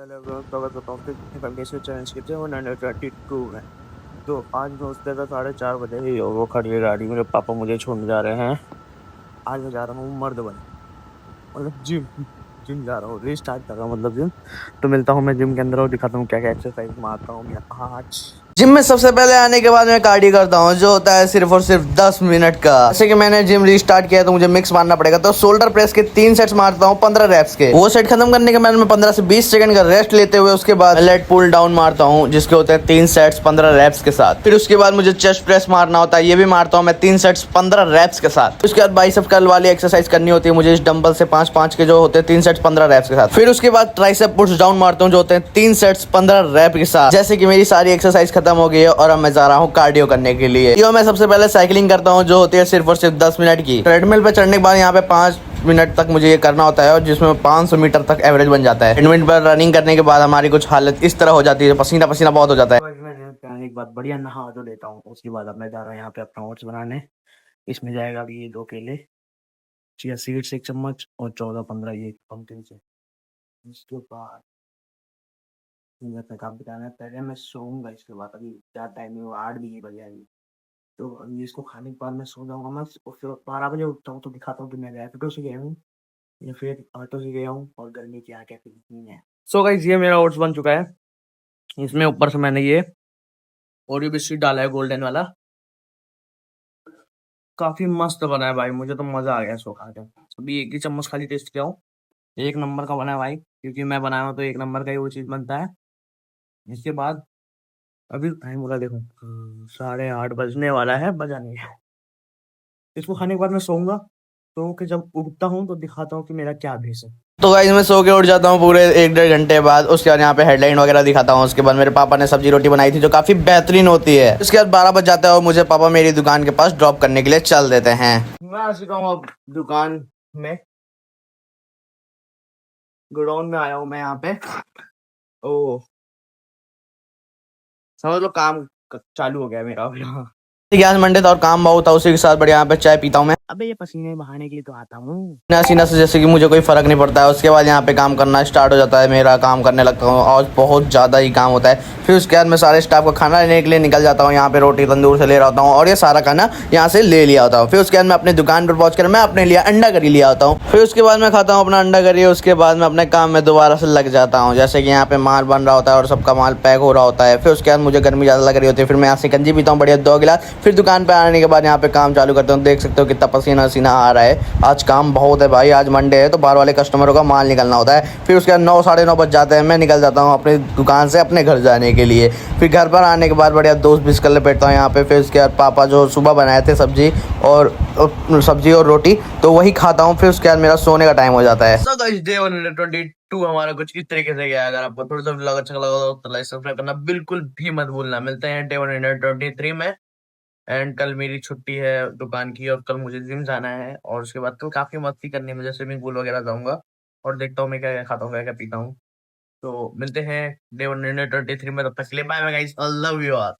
पहले स्वागत करता हूँ फिर चैलेंज के थे 122 में। तो आज दोस्त का 4:30 बजे ही वो खड़ी है गाड़ी, मेरे पापा मुझे छोड़ने जा रहे हैं। आज मैं जा रहा हूँ मर्द बन, मतलब जिम जिम जा रहा हूँ, रीस्टार्ट कर रहा हूँ मतलब जिम। तो मिलता हूँ मैं जिम के अंदर और दिखाता हूँ क्या क्या एक्सरसाइज मारता हूँ मैं आज। जिम में सबसे पहले आने के बाद मैं कार्डियो करता हूँ, जो होता है सिर्फ और सिर्फ 10 मिनट का। जैसे कि मैंने जिम रीस्टार्ट किया तो मुझे मिक्स मारना पड़ेगा, तो शोल्डर प्रेस के 3 सेट्स मारता हूँ 15 रेप्स के। वो सेट खत्म करने के बाद मैं 15 से 20 सेकंड का रेस्ट लेते हुए उसके बाद लेट पुल डाउन मारता हूँ, जिसके होते हैं 3 सेट्स 15 रेप्स के साथ। फिर उसके बाद मुझे चेस्ट प्रेस मारना होता है, ये भी मारता हूँ मैं 3 सेट्स 15 रेप्स के साथ। उसके बाद बाइसेप कर्ल वाली एक्सरसाइज करनी होती है मुझे, इस डंबल से 5-5 के जो होते हैं 3 सेट्स 15 रेप्स के साथ। फिर उसके बाद ट्राइसेप पुश डाउन मारता हूँ, जो होते हैं 3 सेट्स 15 रेप के साथ। जैसे कि मेरी सारी एक्सरसाइज खत्म हो गई है और मैं जा रहा हूँ कार्डियो करने के लिए। यो मैं सबसे पहले साइकिलिंग करता हूँ, जो होती है सिर्फ और सिर्फ 10 मिनट की। ट्रेडमिल पे चढ़ने के बाद यहाँ पे 5 मिनट तक मुझे ये करना होता है, और जिसमें 500 मीटर तक एवरेज बन जाता है। ट्रेडमिल पर रनिंग करने के बाद हमारी कुछ हालत इस तरह हो जाती है, पसीना पसीना बहुत हो जाता है। मैं एक बात बढ़िया नहा तो लेता हूँ, उसके बाद अब मैं जा रहा हूँ यहाँ पे अपना ओट्स बनाने। इसमें जाएगा अभी ये 2 केले, चिया सीड्स 1 चम्मच और 14-15 ये पंकिन से। उसके बाद मैं अपना काम बताना है, पहले मैं सोऊंगा। इसके बाद अभी क्या टाइम है, वो 8 बजे आएगी। तो अभी इसको खाने के बाद मैं सो जाऊंगा। मैं फिर 12 बजे उठता हूँ तो दिखाता हूँ कि मैं रैपिडो से गया हूँ या फिर ऑटो से गया हूँ और गर्मी की आँखें कितनी है। सो गाइस, ये मेरा ओट्स बन चुका है। इसमें ऊपर से मैंने ये ओरियो बिस्किट डाला है, गोल्डन वाला। काफी मस्त बना है भाई, मुझे तो मजा आ गया इसको खा के। अभी एक ही चम्मच खाली टेस्ट किया हूँ, 1 नंबर का बना है भाई, क्योंकि मैं बनाया हूँ तो 1 नंबर का ही वो चीज बनता है। इसके बाद अभी टाइम बोला देखो, 8:30 बजने वाला है, बजा नहीं है। इसको खाने के बाद मैं सोऊंगा, तो कि जब उठता हूँ तो दिखाता हूँ कि मेरा क्या भेष है। तो गाइस मैं सो के उठ जाता हूँ पूरे 1-1.5 घंटे बाद। उसके बाद यहाँ पे हेडलाइन वगैरह दिखाता हूँ। उसके बाद मेरे पापा ने सब्जी रोटी बनाई थी, जो काफी बेहतरीन होती है। उसके बाद 12 बज जाता है और मुझे पापा मेरी दुकान के पास ड्रॉप करने के लिए चल देते हैं। मैं आ चुका हूँ अब दुकान में, गोडाउन में आया हूँ मैं यहाँ पे। ओ समझ लो काम चालू हो गया मेरा अब यहाँ। आज मंडे था और काम बहुत था, उसी के साथ बढ़िया यहाँ पे चाय पीता हूँ मैं। अबे ये पसीने बहाने के लिए तो आता हूँ। सीना से जैसे कि मुझे कोई फर्क नहीं पड़ता है। उसके बाद यहाँ पे काम करना स्टार्ट हो जाता है, मेरा काम करने लगता हूँ और बहुत ज़्यादा ही काम होता है। फिर उसके बाद मैं सारे स्टाफ का खाना लेने के लिए निकल जाता हूँ। यहाँ पे रोटी तंदूर से ले रहा होता हूँ और ये सारा खाना यहाँ से ले लिया होता हूँ। फिर उसके बाद मैं अपनी दुकान पर पहुँच कर मैं अपने लिए अंडा करी लिया होता हूँ। फिर उसके बाद मैं खाता हूँ अपना अंडा करी। उसके बाद मैं अपने काम में दोबारा से लग जाता हूँ, जैसे कि यहाँ पे माल बन रहा होता है और सबका माल पैक हो रहा होता है। फिर उसके बाद मुझे गर्मी ज़्यादा लग रही होती है, फिर मैं यहाँ से कंजी पीता हूँ बढ़िया 2 गिलास। फिर दुकान पर आने के बाद यहाँ पे काम चालू करता हूँ। देख सकते हो कितना पसीना वसीना आ रहा है, आज काम बहुत है भाई। आज मंडे है तो बाहर वाले कस्टमरों का माल निकलना होता है। फिर उसके बाद 9-9:30 बज जाते हैं, मैं निकल जाता हूँ अपनी दुकान से अपने घर जाने के लिए। फिर घर पर आने के बाद बढ़िया दोस्त भी कर बैठता हूँ यहाँ पे। फिर उसके बाद पापा जो सुबह बनाए थे सब्जी और रोटी, तो वही खाता हूँ। फिर उसके बाद मेरा सोने का टाइम हो जाता है। सो गाइस, डे 122 हमारा कुछ इस तरीके से गया। अगर आपको थोड़ा सा व्लॉग अच्छा लगा तो लाइक सब्सक्राइब करना बिल्कुल भी मत भूलना। मिलते हैं डे 123 में। एंड कल मेरी छुट्टी है दुकान की और कल मुझे जिम जाना है, और उसके बाद कल काफी मस्ती करनी है मुझे, स्विमिंग पूल वगैरह जाऊंगा और देखता हूँ मैं क्या क्या खाता हूँ क्या क्या पीता हूँ। तो मिलते हैं डे 123 में, तब तक के लिए bye bye guys, I love you all.